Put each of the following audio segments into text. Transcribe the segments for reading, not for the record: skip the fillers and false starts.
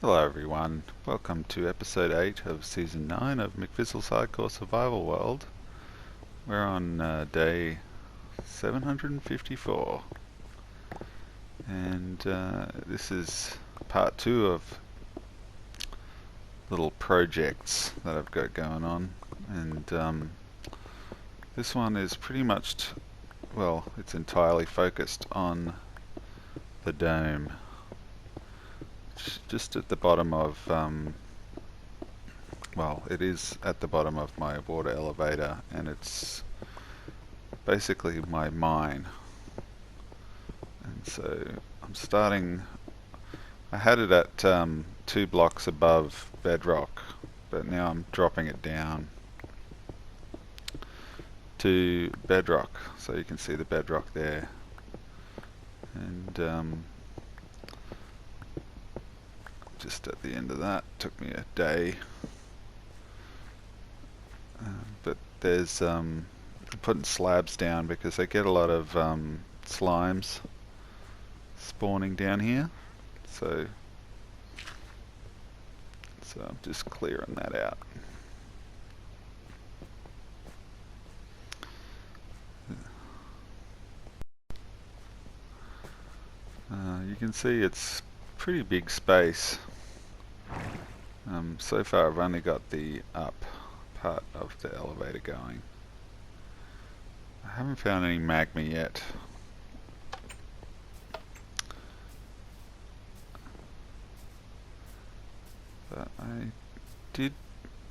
Hello everyone, welcome to episode 8 of season 9 of McFizzle's Hardcore Survival World. We're on day 754 and this is part 2 of little projects that I've got going on, and this one is pretty much, well, it's entirely focused on the dome. It's just at the bottom of well, it is at the bottom of my water elevator, and it's basically my mine. And so I'm starting, I had it at 2 blocks above bedrock, but now I'm dropping it down to bedrock, so you can see the bedrock there. And just at the end of that, took me a day. But there's putting slabs down because I get a lot of slimes spawning down here, so I'm just clearing that out. You can see it's pretty big space. So far I've only got the up part of the elevator going. I haven't found any magma yet. But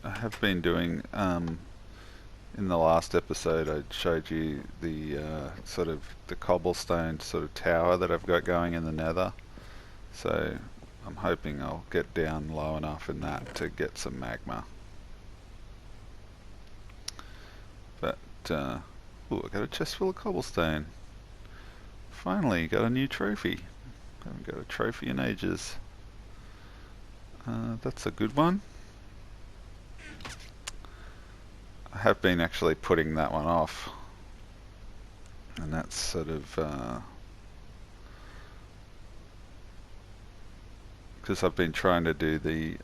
I have been doing, in the last episode I showed you the sort of the cobblestone sort of tower that I've got going in the nether. So I'm hoping I'll get down low enough in that to get some magma. But, ooh, I got a chest full of cobblestone. Finally, got a new trophy. Haven't got a trophy in ages. That's a good one. I have been actually putting that one off. And that's sort of, because I've been trying to do the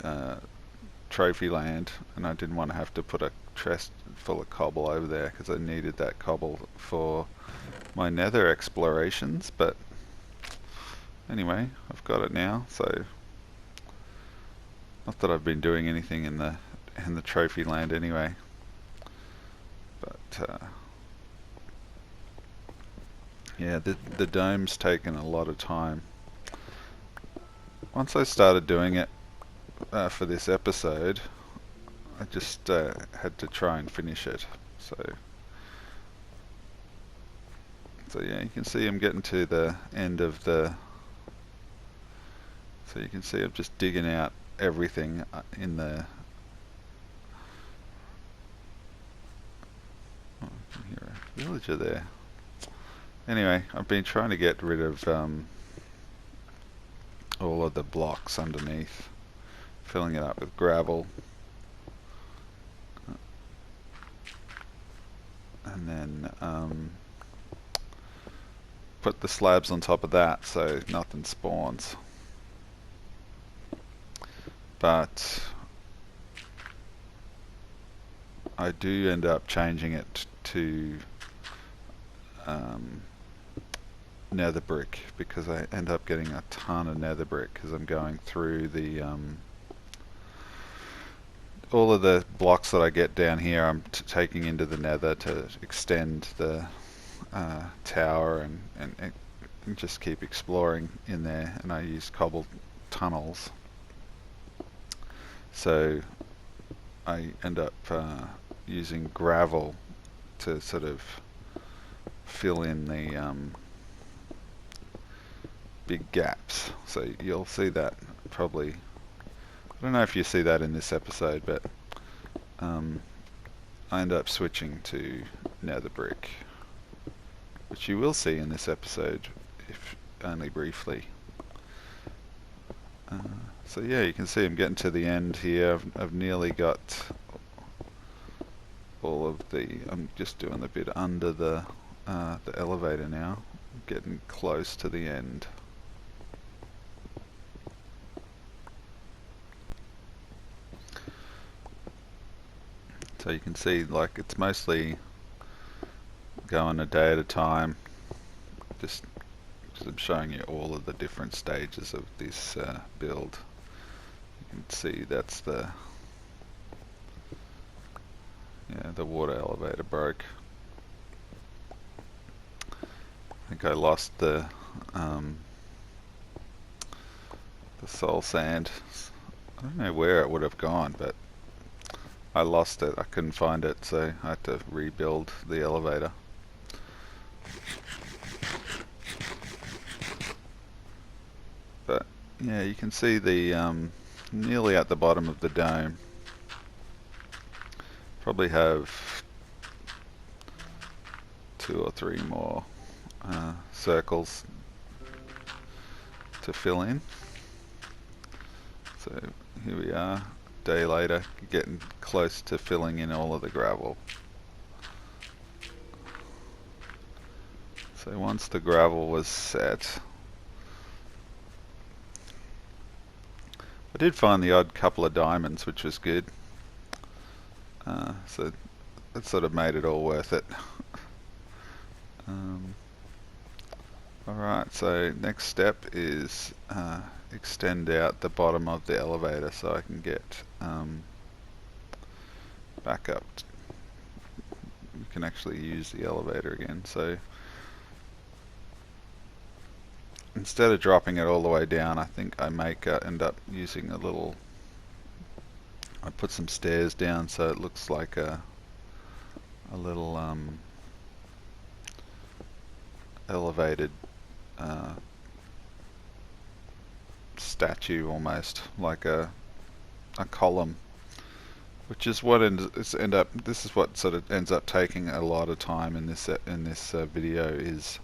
trophy land, and I didn't want to have to put a chest full of cobble over there because I needed that cobble for my nether explorations. But anyway, I've got it now, so not that I've been doing anything in the trophy land anyway. But yeah, the dome's taken a lot of time. Once I started doing it for this episode, I just had to try and finish it. So yeah, you can see I'm getting to the end of the. So you can see I'm just digging out everything in the. Oh, I can hear a villager there. Anyway, I've been trying to get rid of all of the blocks underneath, filling it up with gravel, and then put the slabs on top of that so nothing spawns. But I do end up changing it to nether brick because I end up getting a ton of nether brick because I'm going through the all of the blocks that I get down here I'm taking into the nether to extend the tower and just keep exploring in there, and I use cobble tunnels, so I end up using gravel to sort of fill in the big gaps. So you'll see that probably, I don't know if you see that in this episode, but I end up switching to nether brick, which you will see in this episode, if only briefly. So yeah, you can see I'm getting to the end here. I've nearly got all of the, I'm just doing the bit under the elevator now, getting close to the end. So you can see, like, it's mostly going a day at a time. Just I'm showing you all of the different stages of this build. You can see that's the water elevator broke. I think I lost the soul sand. I don't know where it would have gone, but I lost it. I couldn't find it, so I had to rebuild the elevator. But yeah, you can see the nearly at the bottom of the dome. Probably have 2 or 3 more circles to fill in. So here we are, a day later, getting close to filling in all of the gravel. So once the gravel was set, I did find the odd couple of diamonds, which was good. So that sort of made it all worth it. Alright, so next step is extend out the bottom of the elevator so I can get back up. You can actually use the elevator again. So instead of dropping it all the way down, I think I end up using a little. I put some stairs down so it looks like a little elevated statue, almost like a column, which is what this is what sort of ends up taking a lot of time in this video is,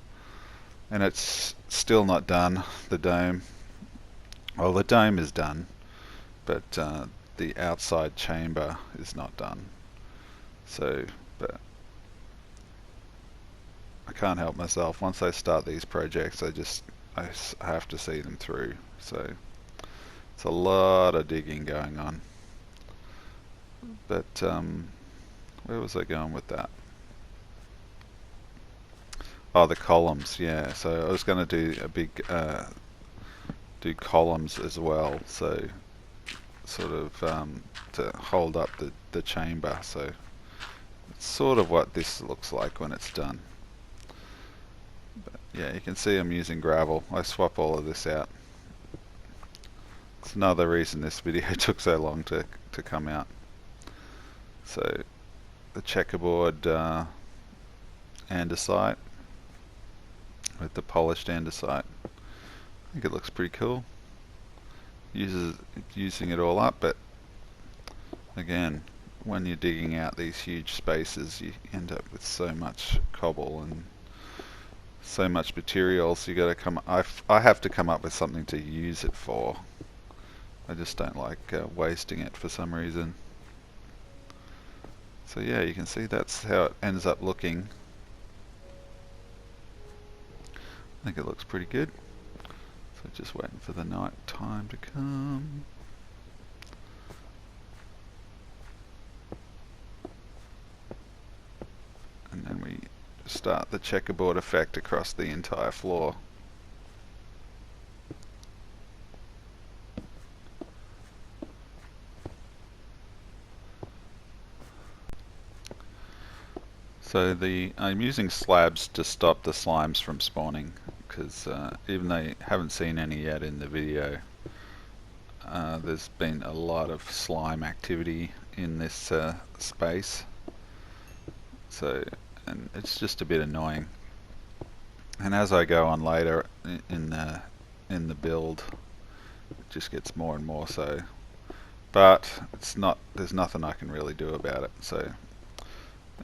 and it's still not done. The dome, well, the dome is done, but the outside chamber is not done. So, but I can't help myself. Once I start these projects, I have to see them through. So it's a lot of digging going on. But where was I going with that? Oh, the columns. Yeah. So I was going to do a big do columns as well. So sort of to hold up the chamber. So it's sort of what this looks like when it's done. But yeah, you can see I'm using gravel. I swap all of this out. It's another reason this video took so long to come out. So the checkerboard andesite with the polished andesite. I think it looks pretty cool. Using it all up, but again, when you're digging out these huge spaces, you end up with so much cobble and so much material. So you got to come. I have to come up with something to use it for. I just don't like wasting it for some reason. So yeah, you can see that's how it ends up looking. I think it looks pretty good. So just waiting for the night time to come. And then we start the checkerboard effect across the entire floor. So I'm using slabs to stop the slimes from spawning, because even though you haven't seen any yet in the video, there's been a lot of slime activity in this space. So, and it's just a bit annoying. And as I go on later in the build, it just gets more and more so. But there's nothing I can really do about it. So.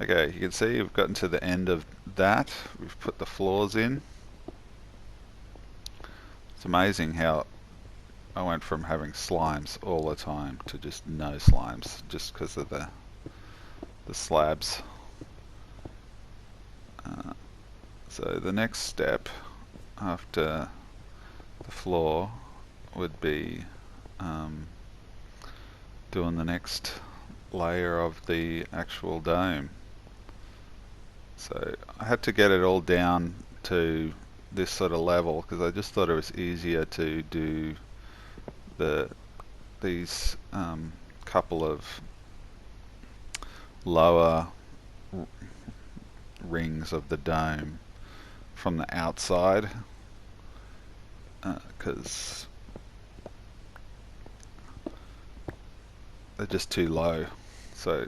Okay, you can see we've gotten to the end of that. We've put the floors in. It's amazing how I went from having slimes all the time to just no slimes, just because of the slabs. So the next step after the floor would be doing the next layer of the actual dome. So I had to get it all down to this sort of level because I just thought it was easier to do these couple of lower rings of the dome from the outside, because they're just too low. So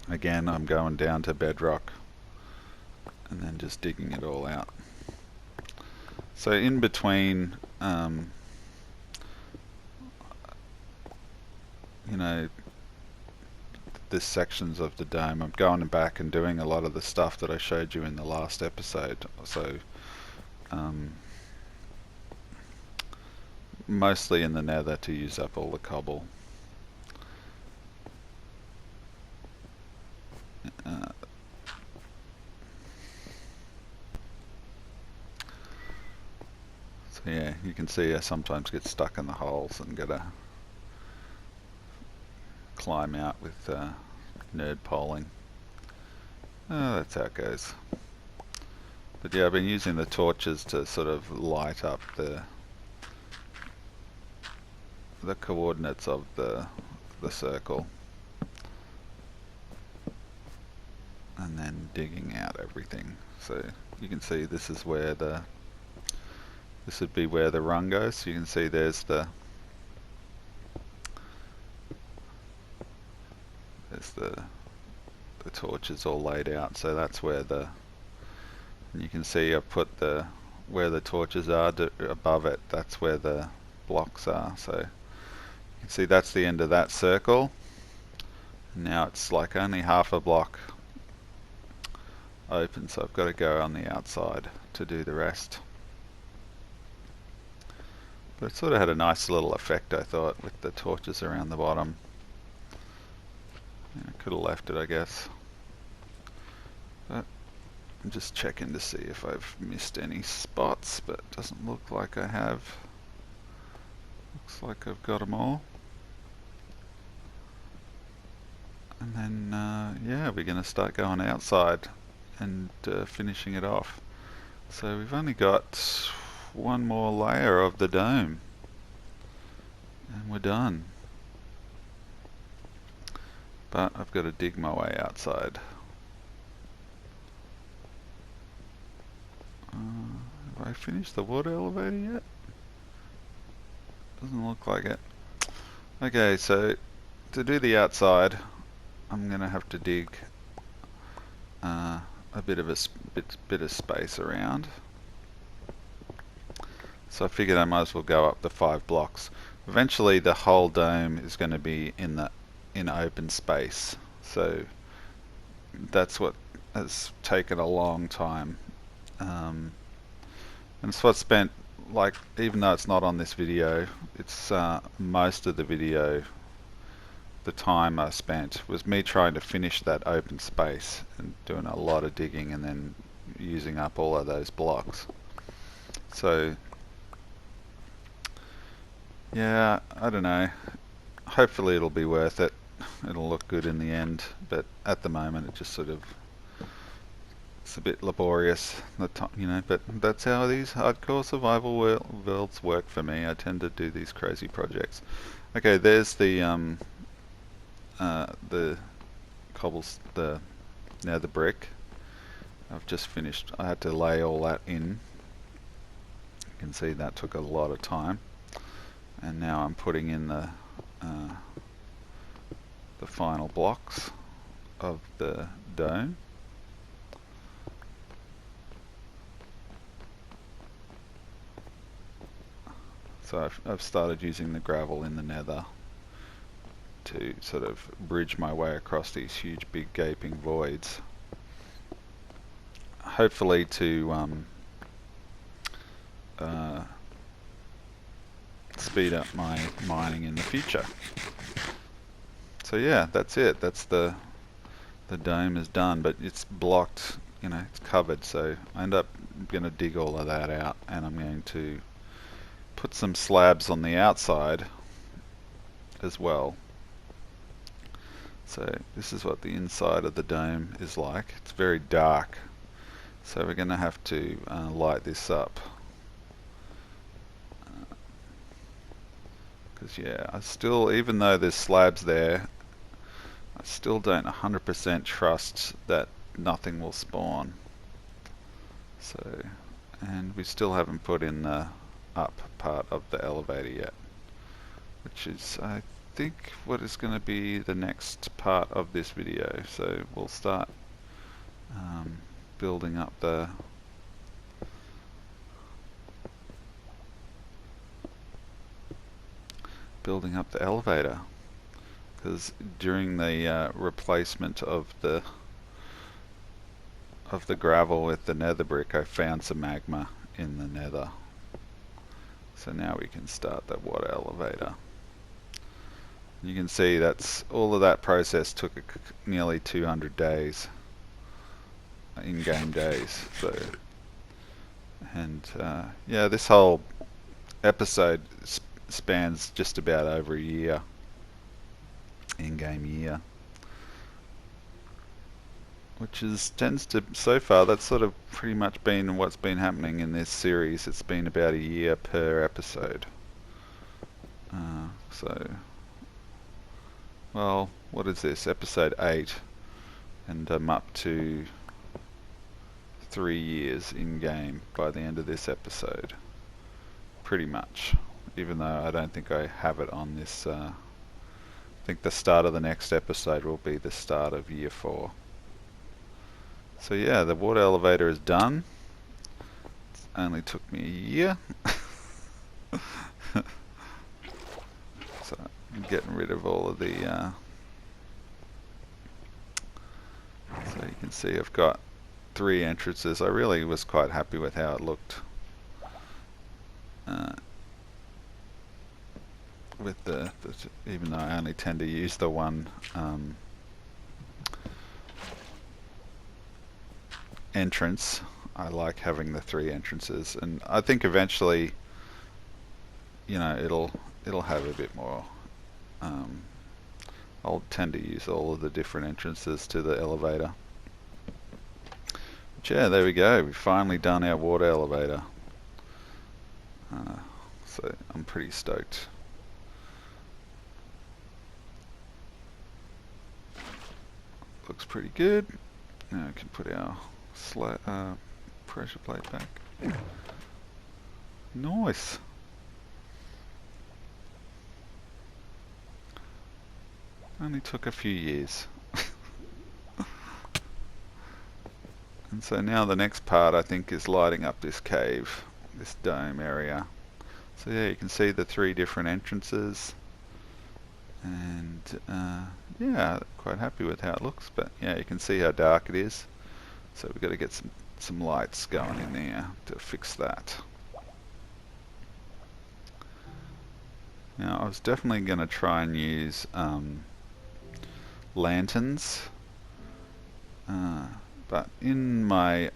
again, I'm going down to bedrock and then just digging it all out. So in between, you know, this sections of the dome, I'm going back and doing a lot of the stuff that I showed you in the last episode. So mostly in the nether to use up all the cobble. So yeah, you can see I sometimes get stuck in the holes and gotta climb out with nerd poling. Oh, that's how it goes. But yeah, I've been using the torches to sort of light up the coordinates of the circle, and then digging out everything. So you can see this is where this would be where the rung goes. So you can see there's the torches all laid out. So that's where and you can see I've put where the torches are above it. That's where the blocks are. So you can see that's the end of that circle. Now it's like only half a block open, so I've got to go on the outside to do the rest. But it sort of had a nice little effect, I thought, with the torches around the bottom. Yeah, I could have left it, I guess. But I'm just checking to see if I've missed any spots, but it doesn't look like I have. Looks like I've got them all. And then, yeah, we're going to start going outside and finishing it off. So we've only got one more layer of the dome and we're done. But I've got to dig my way outside. Have I finished the water elevator yet? Doesn't look like it. Okay, so to do the outside, I'm gonna have to dig a bit of space around. So I figured I might as well go up the 5 blocks. Eventually, the whole dome is going to be in open space. So that's what has taken a long time, and it's what spent, like, even though it's not on this video, it's most of the video. The time I spent was me trying to finish that open space and doing a lot of digging and then using up all of those blocks. So yeah, I don't know. Hopefully it'll be worth it. It'll look good in the end, but at the moment it just sort of, it's a bit laborious, you know, but that's how these hardcore survival worlds work for me. I tend to do these crazy projects. Okay, there's the the brick. I've just finished. I had to lay all that in. You can see that took a lot of time, and now I'm putting in the final blocks of the dome. So I've started using the gravel in the nether to sort of bridge my way across these huge big gaping voids, hopefully to speed up my mining in the future. So yeah, that's it. That's the dome is done, but it's blocked, you know, it's covered, so I end up going to dig all of that out, and I'm going to put some slabs on the outside as well. So this is what the inside of the dome is like. It's very dark, so we're going to have to light this up. Because yeah, I still, even though there's slabs there, I still don't 100% trust that nothing will spawn. So, and we still haven't put in the up part of the elevator yet, which is, I think, what is going to be the next part of this video. So we'll start building up the elevator, because during the replacement of the gravel with the nether brick, I found some magma in the nether. So now we can start the water elevator. You can see that's all of that process took nearly 200 days, in-game days. So, and yeah, this whole episode spans just about over a year, in-game year, which tends to, so far, that's sort of pretty much been what's been happening in this series. It's been about a year per episode. So, well, what is this? Episode 8, and I'm up to 3 years in-game by the end of this episode. Pretty much. Even though I don't think I have it on this, I think the start of the next episode will be the start of year 4. So yeah, the water elevator is done. It only took me a year. So I'm getting rid of all of the, so you can see I've got 3 entrances. I really was quite happy with how it looked. With even though I only tend to use the one entrance, I like having the 3 entrances, and I think eventually, you know, it'll have a bit more. I'll tend to use all of the different entrances to the elevator. But yeah, there we go. We've finally done our water elevator. So I'm pretty stoked. Looks pretty good. Now we can put our pressure plate back. Nice. Only took a few years. And so now the next part, I think, is lighting up this cave, this dome area. So yeah, you can see the 3 different entrances, and yeah, quite happy with how it looks. But yeah, you can see how dark it is. So we've got to get some lights going in there to fix that. Now I was definitely going to try and use lanterns, but in my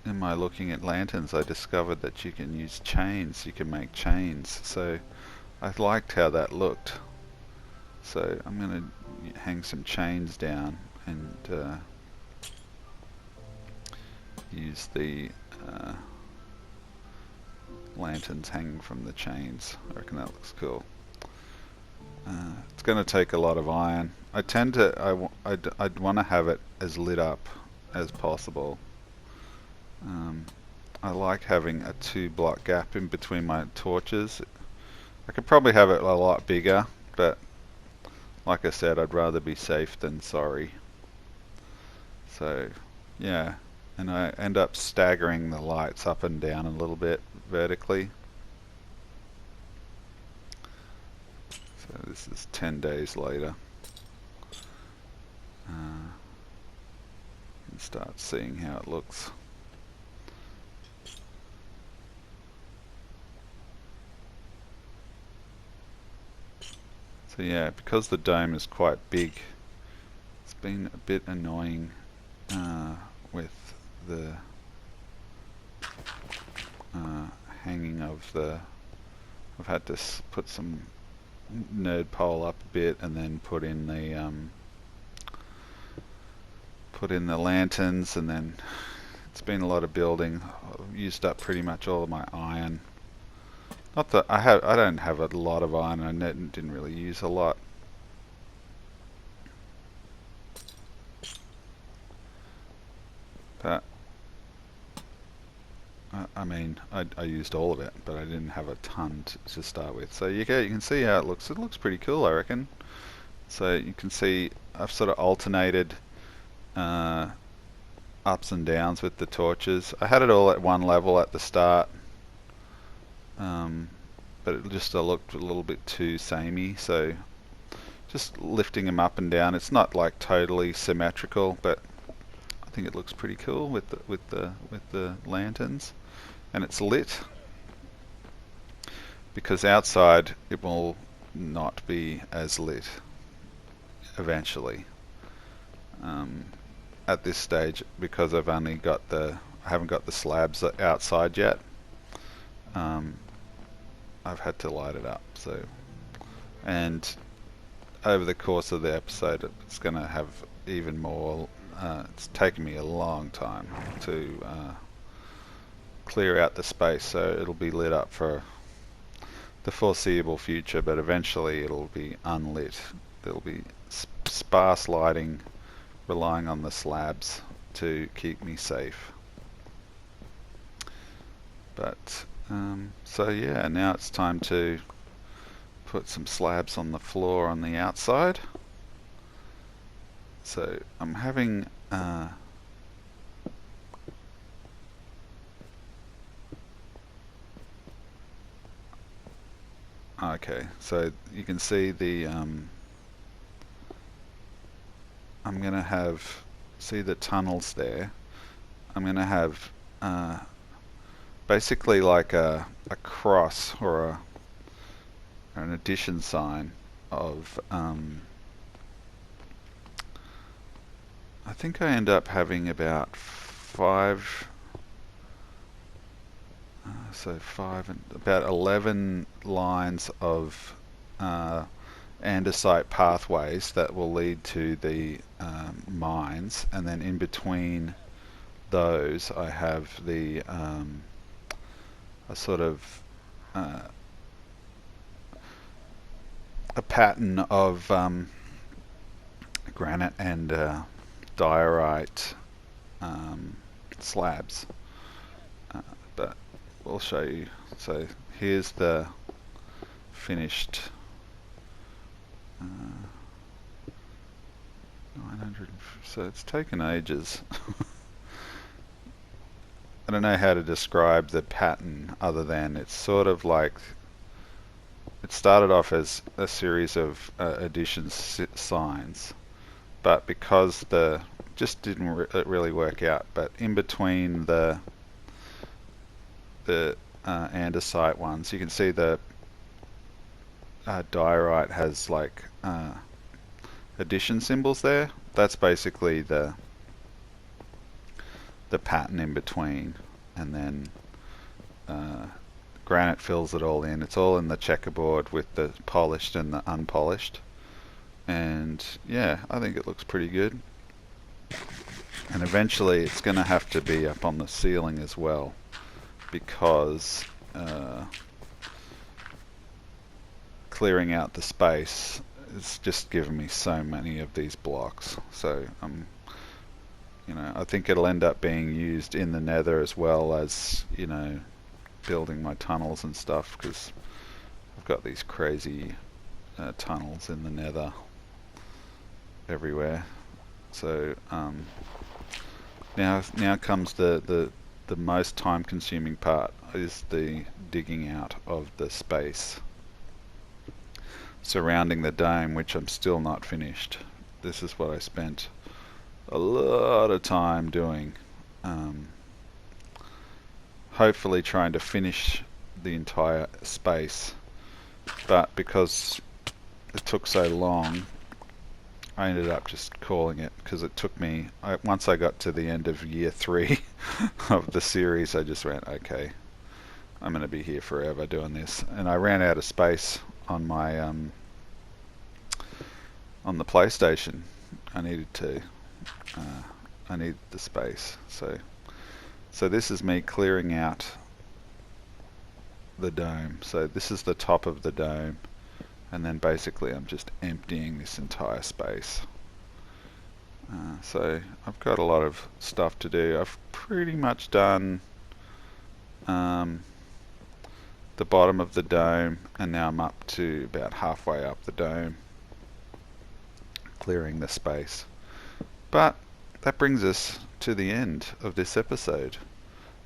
looking at lanterns, I discovered that you can use chains. You can make chains. So I liked how that looked. So I'm going to hang some chains down and use the lanterns hanging from the chains. I reckon that looks cool. It's going to take a lot of iron. I tend to, I'd want to have it as lit up as possible. I like having a 2-block gap in between my torches. I could probably have it a lot bigger, but like I said, I'd rather be safe than sorry. So yeah, and I end up staggering the lights up and down a little bit vertically. So this is 10 days later. And start seeing how it looks. So yeah, because the dome is quite big, it's been a bit annoying with the hanging of the, I've had to put some nerd pole up a bit, and then put in the lanterns, and then it's been a lot of building. I've used up pretty much all of my iron. Not that I don't have a lot of iron. I didn't really use a lot. But I mean, I used all of it, but I didn't have a ton to start with. So you can see how it looks. It looks pretty cool, I reckon. So you can see I've sort of alternated ups and downs with the torches. I had it all at one level at the start, but it just looked a little bit too samey. So just lifting them up and down. It's not like totally symmetrical, but I think it looks pretty cool with the lanterns, and it's lit, because outside it will not be as lit eventually. At this stage, because I haven't got the slabs outside yet, I've had to light it up. So, and over the course of the episode, it's going to have even more. It's taken me a long time to clear out the space, so it'll be lit up for the foreseeable future, but eventually it'll be unlit. There'll be sparse lighting, relying on the slabs to keep me safe. But so yeah, now it's time to put some slabs on the floor on the outside. So I'm having okay, so you can see the I'm gonna have, see the tunnels there. I'm gonna have basically like a cross or an addition sign of I think I end up having about about 11 lines of andesite pathways that will lead to the mines, and then in between those I have the a sort of a pattern of granite and diorite slabs, but we'll show you. So here's the finished 900, so it's taken ages. I don't know how to describe the pattern other than it's sort of like, it started off as a series of addition signs, but because the just didn't really work out, but in between the andesite ones, you can see the diorite has like addition symbols there. That's basically the pattern in between, and then granite fills it all in. It's all in the checkerboard with the polished and the unpolished, and yeah, I think it looks pretty good. And eventually it's going to have to be up on the ceiling as well, because clearing out the space is just giving me so many of these blocks. So you know, I think it'll end up being used in the nether as well as, you know, building my tunnels and stuff, because I've got these crazy tunnels in the nether everywhere. So now comes the most time consuming part, is the digging out of the space surrounding the dome, which I'm still not finished. This is what I spent a lot of time doing, hopefully trying to finish the entire space, but because it took so long, I ended up just calling it, because it took me, once I got to the end of year 3 of the series, I just went, okay, I'm going to be here forever doing this. And I ran out of space on my on the PlayStation. I needed to. I need the space. So this is me clearing out the dome. So this is the top of the dome, and then basically I'm just emptying this entire space. So I've got a lot of stuff to do. I've pretty much done the bottom of the dome, and now I'm up to about halfway up the dome, clearing the space. But that brings us to the end of this episode.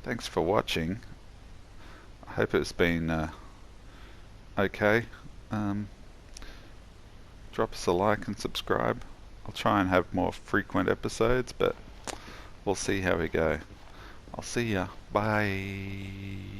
Thanks for watching. I hope it's been okay. Drop us a like and subscribe. I'll try and have more frequent episodes, but we'll see how we go. I'll see ya. Bye.